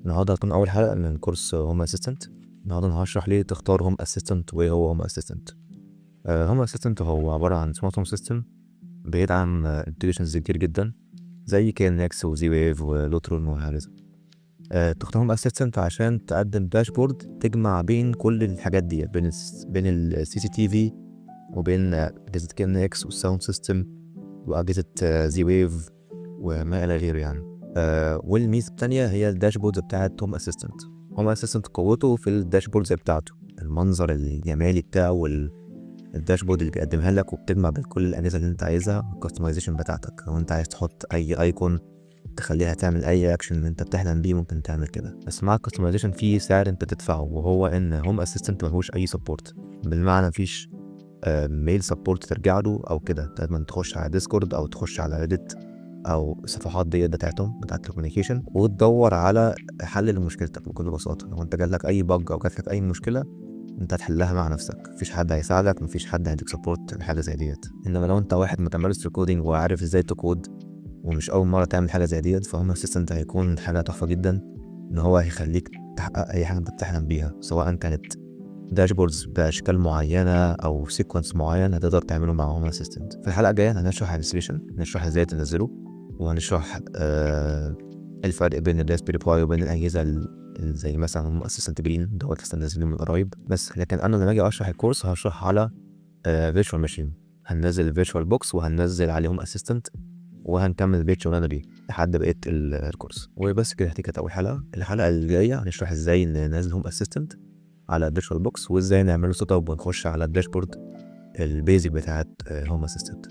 النهارده هتكون اول حلقه من كورس هوم اسيستنت. النهارده انا هشرح ليه تختار هوم اسيستنت وايه هو هوم اسيستنت. هوم اسيستنت هو عباره عن سمارت هوم سيستم بيدعم ابلكيشنز كتير جدا زي كينكس وزي ويف ولوترون وهكذا. تختار هوم اسيستنت عشان تقدم داشبورد تجمع بين كل الحاجات دي، بين السي سي تي في وبين اجهزه كينكس والساوند سيستم واجهزه زي ويف وما الى غيره يعني. والميزه التانية هي الداشبوردز بتاعت هوم اسيستنت. هوم اسيستنت قوته في الداشبوردز بتاعته، المنظر الجمالي بتاعه والداشبورد اللي بيقدمها لك وبتجمع بين كل الاجهزه اللي انت عايزها، الكستمايزيشن بتاعتك. لو انت عايز تحط اي ايكون تخليها تعمل اي اكشن اللي انت بتحلم بيه ممكن تعمل كده، بس مع الكستمايزيشن في سعر انت تدفعه، وهو ان هوم اسيستنت ملهوش اي سبورت. بالمعنى مفيش ميل سبورت ترجع له او كده، لازم تخش على ديسكورد او تخش على ريدت او الصفحات دي بتاعتهم بتاعت الكوميونيكيشن وتدور على حل لمشكلتك بكل بساطه. لو انت جالك اي بج او جاتلك اي مشكله انت هتحلها مع نفسك، مفيش حد هيساعدك، مفيش حد هيديك سبورت لحاجه زي ديت. انما لو انت واحد متمرس في الكودينج وعارف ازاي تكود ومش اول مره تعمل حاجه زي ديت، فهوم اسيستنت هيكون حاجه تحفه جدا، ان هو هيخليك تحقق اي حاجه انت بتحلم بيها، سواء كانت داشبوردز باشكال معينه او سيكونس معين هتقدر تعمله مع هوم اسيستنت. في الحلقه الجايه هنشرح الانستليشن، هنشرح ازاي تنزله، وهنشرح الفرق بين الراسبيري باي وبين الاجهزه زي مثلا هوم اسيستنت جرين دوت لسه نازلين من قريب. بس لكن انا لما اجي اشرح الكورس هشرح على فيرتشوال ماشين، هننزل الفيرتشوال بوكس وهننزل عليهم اسيستنت وهنكمل بيت شغلنا بيه لحد بقيه الكورس. وبس كده، دي كانت اول حلقه. الحلقه الجايه هنشرح ازاي ننزل هوم اسيستنت على الفيرتشوال بوكس، وازاي نعمله سيت اب ونخش على الداشبورد البيزك بتاعت هوم اسيستنت.